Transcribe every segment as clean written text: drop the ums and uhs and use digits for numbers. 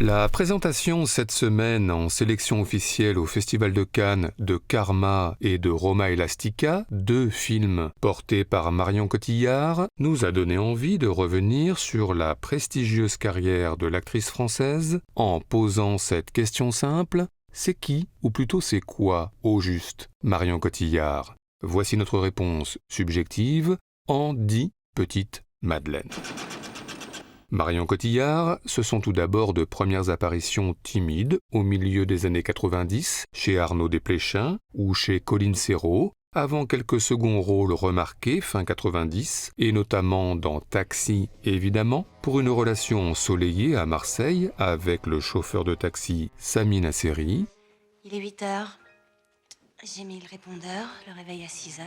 La présentation cette semaine en sélection officielle au Festival de Cannes de Karma et de Roma Elastica, deux films portés par Marion Cotillard, nous a donné envie de revenir sur la prestigieuse carrière de l'actrice française en posant cette question simple: c'est qui, ou plutôt c'est quoi, au juste, Marion Cotillard? Voici notre réponse subjective en 10 petites Madeleines. Marion Cotillard, ce sont tout d'abord de premières apparitions timides au milieu des années 90 chez Arnaud Desplechin ou chez Colin Serrault, avant quelques seconds rôles remarqués fin 90 et notamment dans Taxi évidemment, pour une relation ensoleillée à Marseille avec le chauffeur de taxi Sami Nasseri. Il est 8h. J'ai mis le répondeur, le réveil à 6h.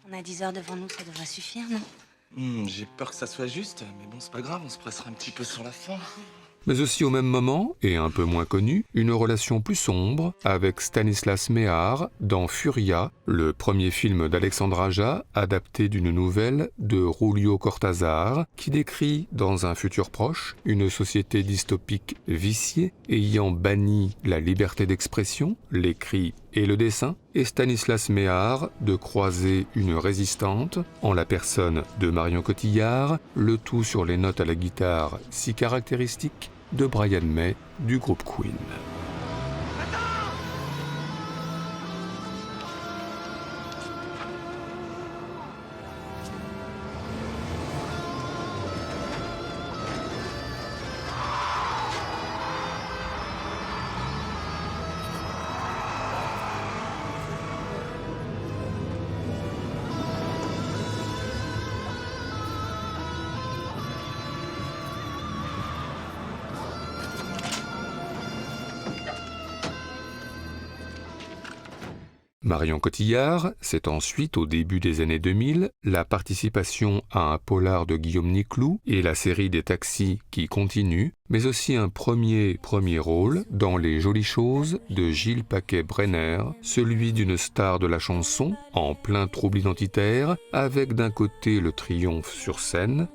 On a 10 heures devant nous, ça devrait suffire, non? J'ai peur que ça soit juste, mais bon, c'est pas grave, on se pressera un petit peu sur la fin. Mais aussi au même moment, et un peu moins connue, une relation plus sombre avec Stanislas Méhard dans Furia, le premier film d'Alexandre Aja, adapté d'une nouvelle de Julio Cortázar, qui décrit, dans un futur proche, une société dystopique viciée, ayant banni la liberté d'expression, l'écrit et le dessin, et Stanislas Méhard de croiser une résistante, en la personne de Marion Cotillard, le tout sur les notes à la guitare si caractéristiques de Brian May du groupe Queen. Marion Cotillard, c'est ensuite, au début des années 2000, la participation à un polar de Guillaume Niclou et la série des Taxis qui continue, mais aussi un premier rôle dans Les Jolies Choses de Gilles Paquet-Brenner, celui d'une star de la chanson en plein trouble identitaire, avec d'un côté le triomphe sur scène.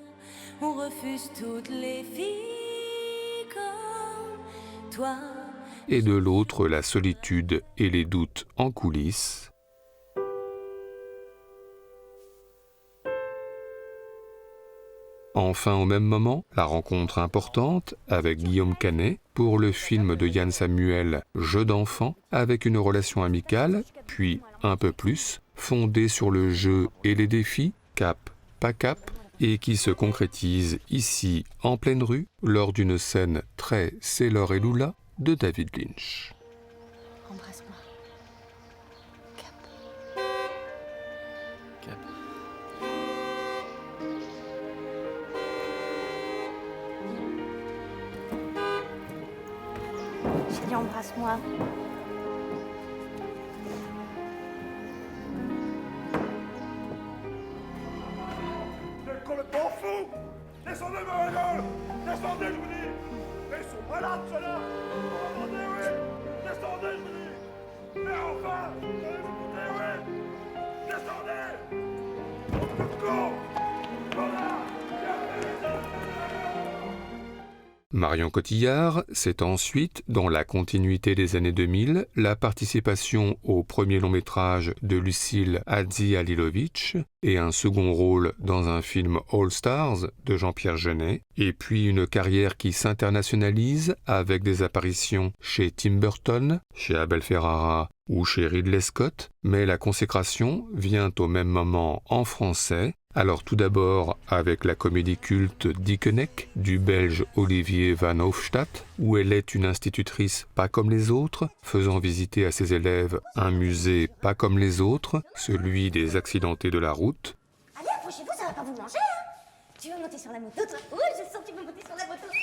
On refuse toutes les filles comme toi. Et de l'autre la solitude et les doutes en coulisses. Enfin, au même moment, la rencontre importante avec Guillaume Canet pour le film de Yann Samuel « Jeu d'enfant » avec une relation amicale, puis un peu plus, fondée sur le jeu et les défis, cap, pas cap, et qui se concrétise ici en pleine rue lors d'une scène très Sailor et Lula de David Lynch. Embrasse-moi. Cap. Cap. J'ai dit embrasse-moi. Vous êtes complètement fou! Descendez, ma gueule! Descendez, je vous dis! Ils sont malades, ceux-là! Descendez, oui! Descendez, je vous dis! Mais enfin! Vous allez m'écouter, oui! Descendez! Au secours! Voilà! Marion Cotillard, c'est ensuite, dans la continuité des années 2000, la participation au premier long-métrage de Lucille Hadji-Halilovic et un second rôle dans un film All Stars de Jean-Pierre Jeunet, et puis une carrière qui s'internationalise avec des apparitions chez Tim Burton, chez Abel Ferrara ou chez Ridley Scott, mais la consécration vient au même moment en français. Alors tout d'abord avec la comédie culte Dickeneck du Belge Olivier Van Hofstadt, où elle est une institutrice pas comme les autres, faisant visiter à ses élèves un musée pas comme les autres, celui des accidentés de la route. Allez, approchez-vous, ça va pas vous manger, hein? Tu veux monter sur la moto, toi? Oui, je sens que tu veux monter sur la moto. Allez!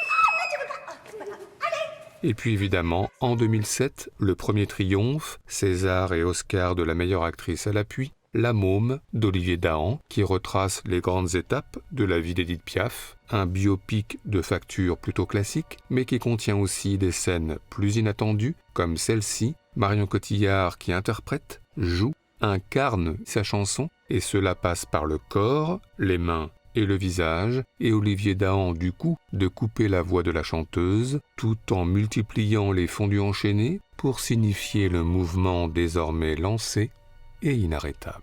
Ah, mais tu veux pas? Ah, c'est pas grave. Allez! Et puis évidemment, en 2007, le premier triomphe, César et Oscar de la meilleure actrice à l'appui, La Môme d'Olivier Dahan, qui retrace les grandes étapes de la vie d'Édith Piaf, un biopic de facture plutôt classique, mais qui contient aussi des scènes plus inattendues, comme celle-ci, Marion Cotillard qui interprète, joue, incarne sa chanson, et cela passe par le corps, les mains et le visage, et Olivier Dahan du coup de couper la voix de la chanteuse, tout en multipliant les fondus enchaînés pour signifier le mouvement désormais lancé et inarrêtable.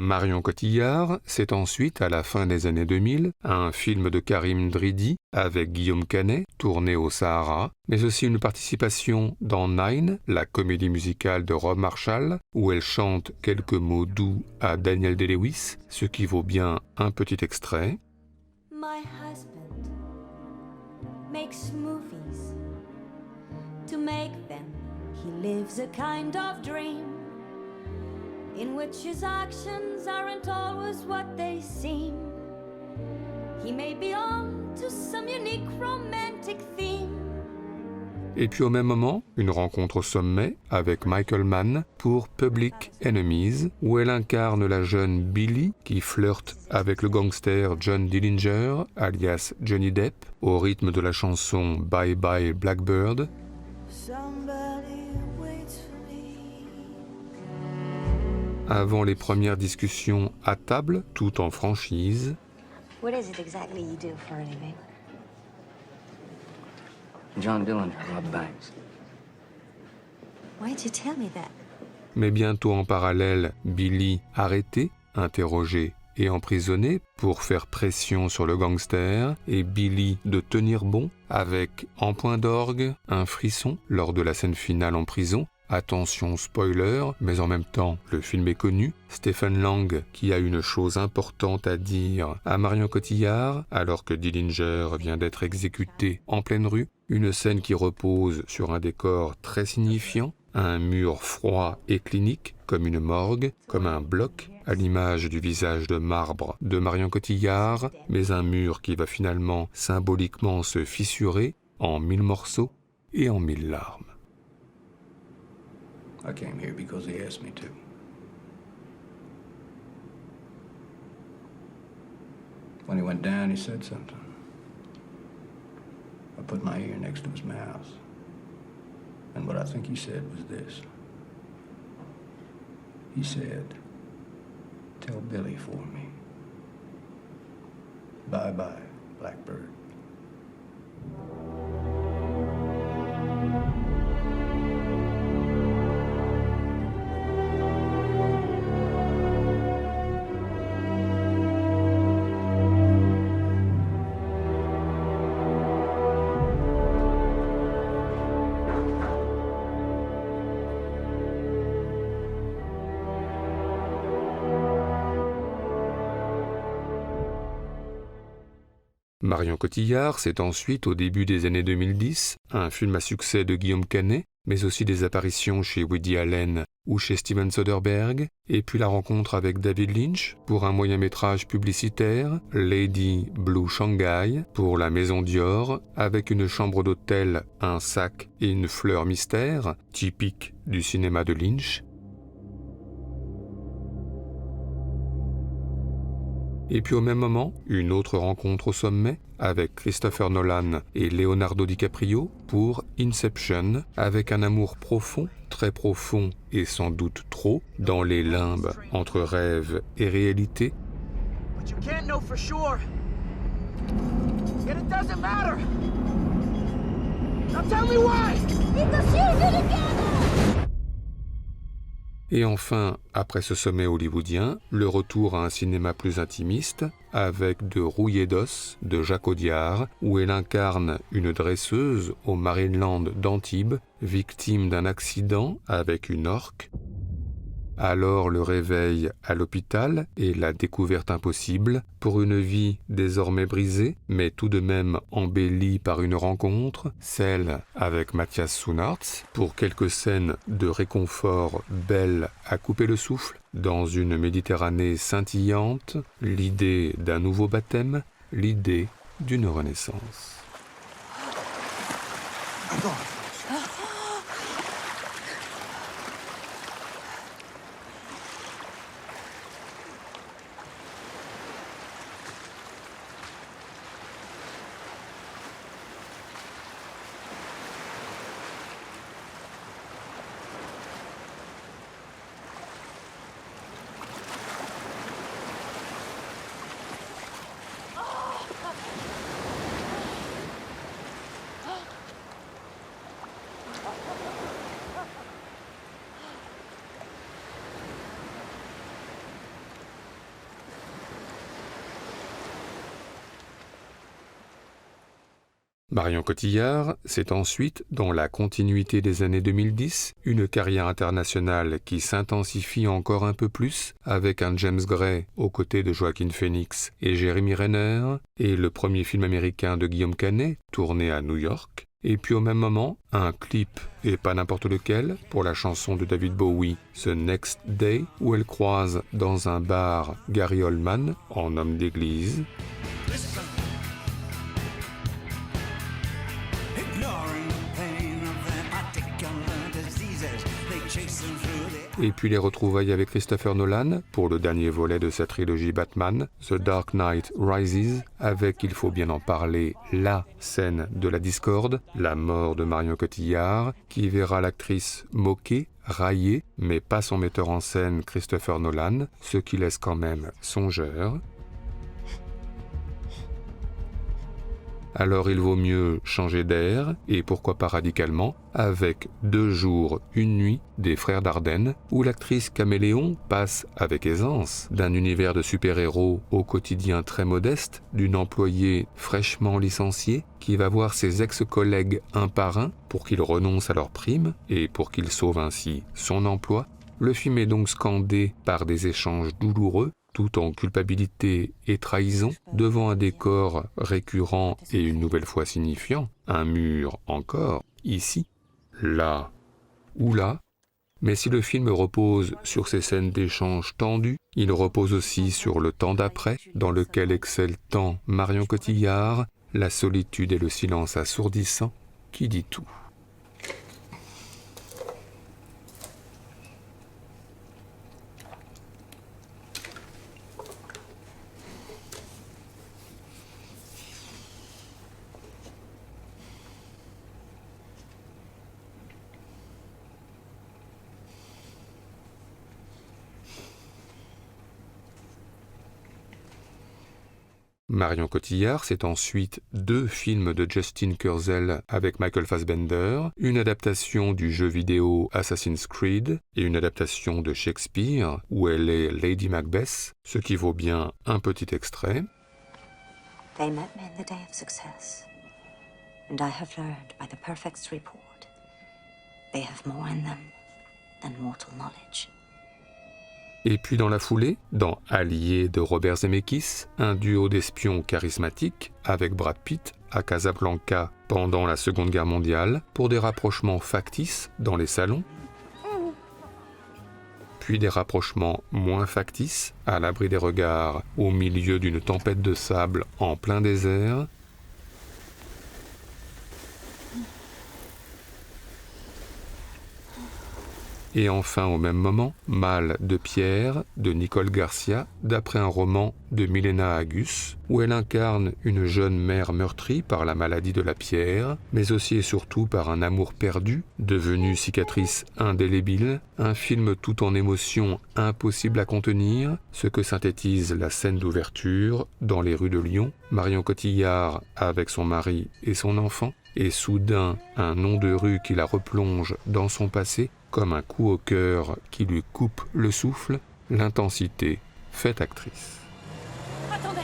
Marion Cotillard, c'est ensuite, à la fin des années 2000, un film de Karim Dridi avec Guillaume Canet, tourné au Sahara, mais aussi une participation dans Nine, la comédie musicale de Rob Marshall, où elle chante quelques mots doux à Daniel Day-Lewis, ce qui vaut bien un petit extrait. My husband makes movies. To make them, he lives a kind of dream in which his actions aren't always what they seem. He may be on to some unique romantic theme. Et puis au même moment, une rencontre au sommet avec Michael Mann pour Public Enemies, où elle incarne la jeune Billy qui flirte avec le gangster John Dillinger, alias Johnny Depp, au rythme de la chanson Bye Bye Blackbird. Avant les premières discussions à table, tout en franchise. What is it exactly you do for a living? John Dillinger, Rob Banks. Why'd you tell me that? Mais bientôt en parallèle, Billy arrêté, interrogé et emprisonné pour faire pression sur le gangster, et Billy de tenir bon avec, en point d'orgue, un frisson lors de la scène finale en prison. Attention spoiler, mais en même temps, le film est connu. Stephen Lang qui a une chose importante à dire à Marion Cotillard alors que Dillinger vient d'être exécuté en pleine rue. Une scène qui repose sur un décor très signifiant, un mur froid et clinique comme une morgue, comme un bloc à l'image du visage de marbre de Marion Cotillard, mais un mur qui va finalement symboliquement se fissurer en 1000 morceaux et en 1000 larmes. I came here because he asked me to. When he went down, he said something. I put my ear next to his mouth. And what I think he said was this. He said, "Tell Billy for me. Bye-bye, Blackbird." Marion Cotillard, c'est ensuite, au début des années 2010, un film à succès de Guillaume Canet, mais aussi des apparitions chez Woody Allen ou chez Steven Soderbergh, et puis la rencontre avec David Lynch pour un moyen-métrage publicitaire, Lady Blue Shanghai, pour la Maison Dior, avec une chambre d'hôtel, un sac et une fleur mystère, typique du cinéma de Lynch. Et puis au même moment, une autre rencontre au sommet avec Christopher Nolan et Leonardo DiCaprio pour Inception, avec un amour profond, très profond et sans doute trop, dans les limbes entre rêve et réalité. But you can't know for sure. Yet it doesn't matter. Now tell me why. Because you're together! Et enfin, après ce sommet hollywoodien, le retour à un cinéma plus intimiste, avec De rouillé d'os de Jacques Audiard, où elle incarne une dresseuse au Maryland d'Antibes, victime d'un accident avec une orque, Alors le réveil à l'hôpital et la découverte impossible pour une vie désormais brisée, mais tout de même embellie par une rencontre, celle avec Matthias Schoenaerts, pour quelques scènes de réconfort belles à couper le souffle, dans une Méditerranée scintillante, l'idée d'un nouveau baptême, l'idée d'une renaissance. Marion Cotillard, c'est ensuite, dans la continuité des années 2010, une carrière internationale qui s'intensifie encore un peu plus avec un James Gray aux côtés de Joaquin Phoenix et Jeremy Renner, et le premier film américain de Guillaume Canet, tourné à New York, et puis au même moment, un clip, et pas n'importe lequel, pour la chanson de David Bowie, The Next Day, où elle croise dans un bar Gary Oldman, en homme d'église. Et puis les retrouvailles avec Christopher Nolan pour le dernier volet de sa trilogie Batman, The Dark Knight Rises, avec, il faut bien en parler, la scène de la discorde, la mort de Marion Cotillard, qui verra l'actrice moquée, raillée, mais pas son metteur en scène Christopher Nolan, ce qui laisse quand même songeur. Alors il vaut mieux changer d'air, et pourquoi pas radicalement, avec 2 jours, 1 nuit des Frères Dardenne, où l'actrice Caméléon passe avec aisance d'un univers de super-héros au quotidien très modeste, d'une employée fraîchement licenciée qui va voir ses ex-collègues un par un pour qu'ils renoncent à leurs primes et pour qu'ils sauvent ainsi son emploi. Le film est donc scandé par des échanges douloureux, tout en culpabilité et trahison, devant un décor récurrent et une nouvelle fois signifiant, un mur encore, ici, là ou là. Mais si le film repose sur ces scènes d'échange tendus, il repose aussi sur le temps d'après, dans lequel excelle tant Marion Cotillard, la solitude et le silence assourdissant qui dit tout. Marion Cotillard, c'est ensuite 2 films de Justin Kurzel avec Michael Fassbender, une adaptation du jeu vidéo Assassin's Creed et une adaptation de Shakespeare où elle est Lady Macbeth, ce qui vaut bien un petit extrait. They met me in the day of success, and I have learned by the Perfect's report, they have more in them than mortal knowledge. Et puis dans la foulée, dans Alliés de Robert Zemeckis, un duo d'espions charismatiques avec Brad Pitt à Casablanca pendant la Seconde Guerre mondiale pour des rapprochements factices dans les salons, puis des rapprochements moins factices à l'abri des regards au milieu d'une tempête de sable en plein désert. Et enfin, au même moment, Mal de pierre de Nicole Garcia, d'après un roman de Milena Agus, où elle incarne une jeune mère meurtrie par la maladie de la pierre, mais aussi et surtout par un amour perdu, devenu cicatrice indélébile, un film tout en émotion impossible à contenir, ce que synthétise la scène d'ouverture dans les rues de Lyon, Marion Cotillard avec son mari et son enfant, et soudain un nom de rue qui la replonge dans son passé, comme un coup au cœur qui lui coupe le souffle, l'intensité fait actrice. Attendez!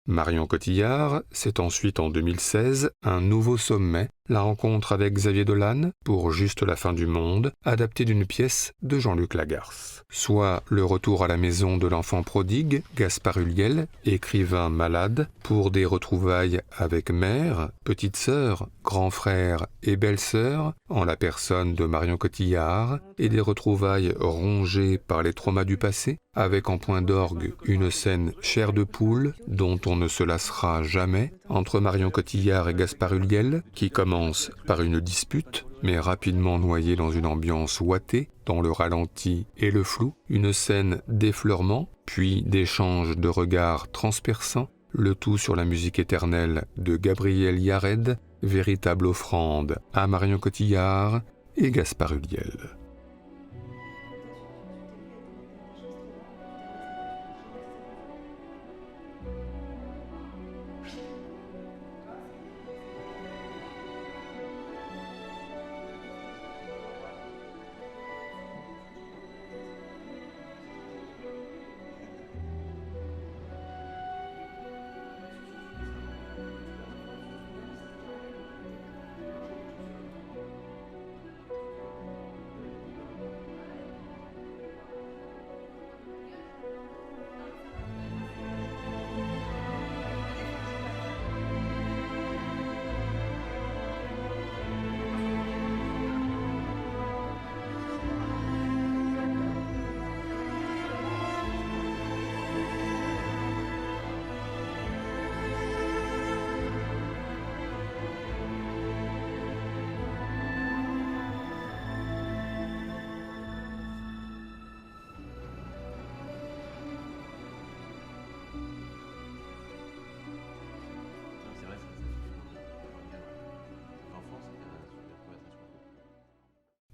Marion Cotillard, c'est ensuite en 2016 un nouveau sommet, la rencontre avec Xavier Dolan pour Juste la fin du monde, adapté d'une pièce de Jean-Luc Lagarce. Soit le retour à la maison de l'enfant prodigue, Gaspard Ulliel, écrivain malade, pour des retrouvailles avec mère, petite sœur, grand frère et belle-sœur, en la personne de Marion Cotillard, et des retrouvailles rongées par les traumas du passé, avec en point d'orgue une scène chair de poule dont on ne se lassera jamais entre Marion Cotillard et Gaspard Ulliel, qui commence par une dispute, mais rapidement noyée dans une ambiance ouatée, dans le ralenti et le flou, une scène d'effleurement, puis d'échanges de regards transperçants, le tout sur la musique éternelle de Gabriel Yared, véritable offrande à Marion Cotillard et Gaspard Ulliel.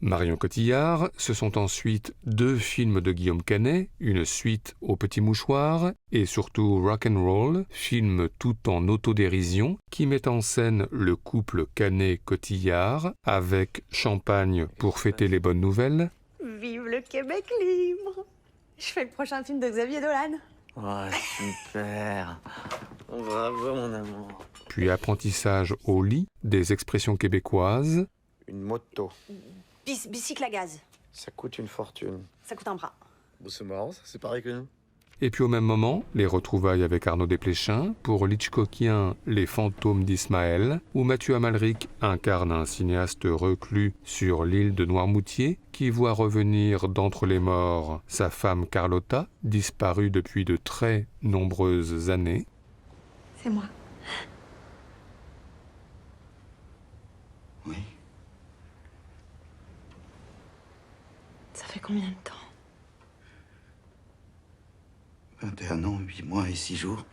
Marion Cotillard, ce sont ensuite 2 films de Guillaume Canet, une suite au Petit Mouchoir et surtout Rock'n'Roll, film tout en autodérision qui met en scène le couple Canet-Cotillard avec champagne pour fêter les bonnes nouvelles. Vive le Québec libre! Je fais le prochain film de Xavier Dolan. Oh, super. Bravo, mon amour. Puis apprentissage au lit des expressions québécoises. Une moto, Bicycle à gaz. ça coûte une fortune. Ça coûte un bras. Bon, c'est marrant, ça, c'est pareil que nous. Et puis au même moment, les retrouvailles avec Arnaud Desplechin pour l'Hitchcockien Les fantômes d'Ismaël, où Mathieu Amalric incarne un cinéaste reclus sur l'île de Noirmoutier qui voit revenir d'entre les morts sa femme Carlotta, disparue depuis de très nombreuses années. C'est moi. Oui. Ça fait combien de temps? 21 ans, 8 mois et 6 jours.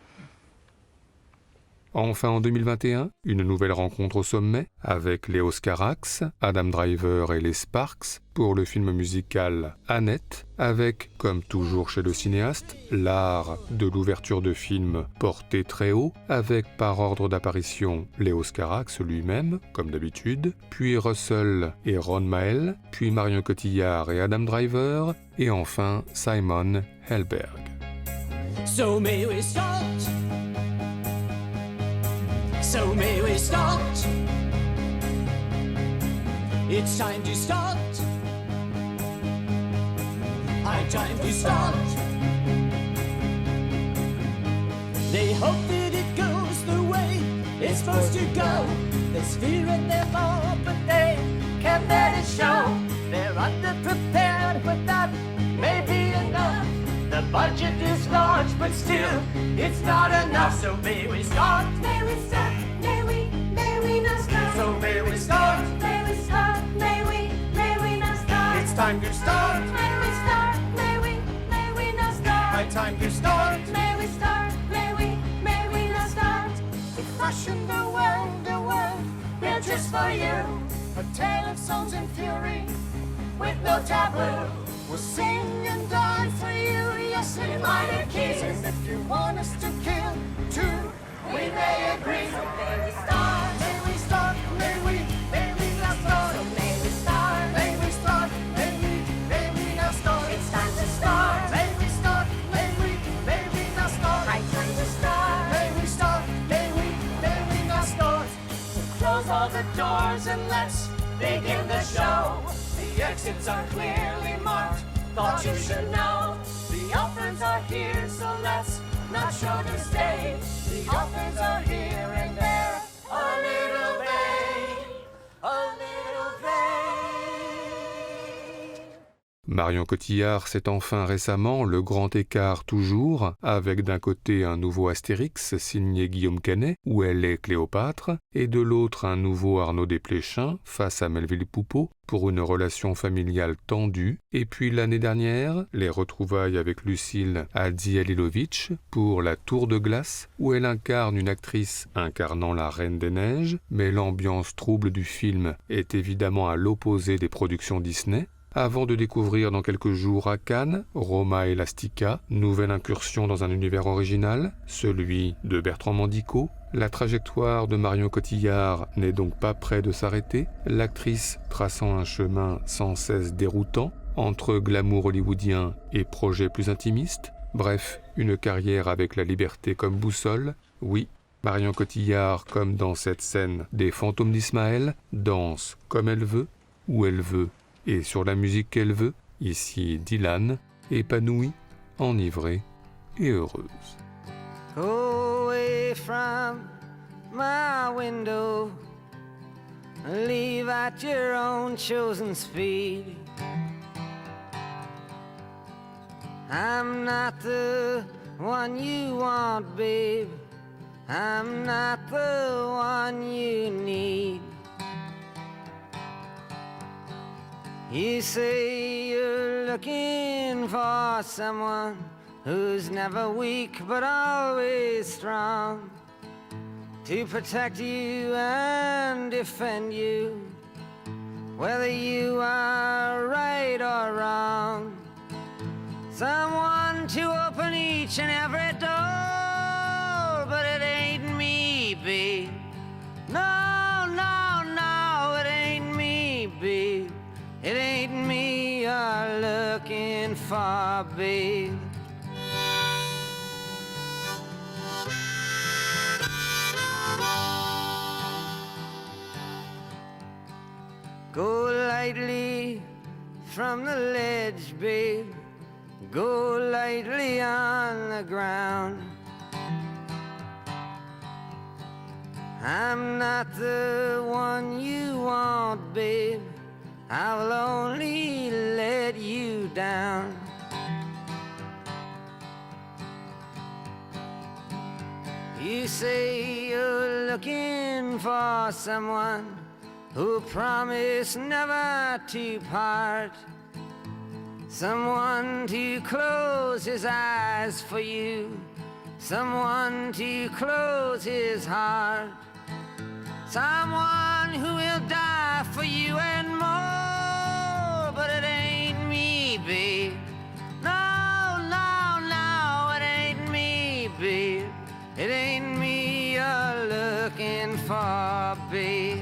Enfin en 2021, une nouvelle rencontre au sommet avec Léos Carax, Adam Driver et les Sparks pour le film musical Annette, avec, comme toujours chez le cinéaste, l'art de l'ouverture de film porté très haut, avec par ordre d'apparition Léos Carax lui-même, comme d'habitude, puis Russell et Ron Mael, puis Marion Cotillard et Adam Driver, et enfin Simon Helberg. So may we start. So may we start. It's time to start. High time to start. They hope that it goes the way it's supposed to go. There's fear in their heart, but they can't let it show. They're underprepared, but that may be enough. The budget is large, but still, it's not enough. So may we start. May we start, may we not start? So may we start. May we start, may we not start? It's time to start. May we start, may we not start? High time to start. May we start, may we not start? To fashion the world built just for you. A tale of songs and fury with no taboo. We'll sing and die for you, yes, in minor keys. And if you want us to kill too, we may agree. So may we start, May we start, may we not start. so may we start? May we start, may we not start. It's time to start. May we start, may we not start. Right time to start. May we start. all the doors and let's begin the show. The exits are clearly marked, thought you should know. The orphans are here, so let's not show disdain. The orphans are here and they're a little vain, a little vain. Marion Cotillard, c'est enfin récemment Le Grand Écart toujours, avec d'un côté un nouveau Astérix signé Guillaume Canet, où elle est Cléopâtre, et de l'autre un nouveau Arnaud Desplechin face à Melville Poupeau, pour une relation familiale tendue, et puis l'année dernière, les retrouvailles avec Lucille Hadjialilovic pour La Tour de Glace, où elle incarne une actrice incarnant la Reine des Neiges, mais l'ambiance trouble du film est évidemment à l'opposé des productions Disney, avant de découvrir dans quelques jours à Cannes Roma Elastica, nouvelle incursion dans un univers original, celui de Bertrand Mandico. La trajectoire de Marion Cotillard n'est donc pas près de s'arrêter, l'actrice traçant un chemin sans cesse déroutant, entre glamour hollywoodien et projets plus intimistes. Bref, une carrière avec la liberté comme boussole. Oui, Marion Cotillard, comme dans cette scène des Fantômes d'Ismaël, danse comme elle veut, où elle veut, et sur la musique qu'elle veut, ici Dylan, épanouie, enivrée et heureuse. Go away from my window, leave at your own chosen speed. I'm not the one you want, babe. I'm not the one you need. You say you're looking for someone who's never weak but always strong, to protect you and defend you, whether you are right or wrong. Someone to open each and every door, but it ain't me, babe. No, no, no, it ain't me, babe. It ain't me you're looking for, babe. Go lightly from the ledge, babe. Go lightly on the ground. I'm not the one you want, babe. I will only let you down. You say you're looking for someone who promised never to part, someone to close his eyes for you, someone to close his heart, someone who will die for you and more, but it ain't me, babe. No, no, no, it ain't me, babe. It ain't me you're looking for, babe.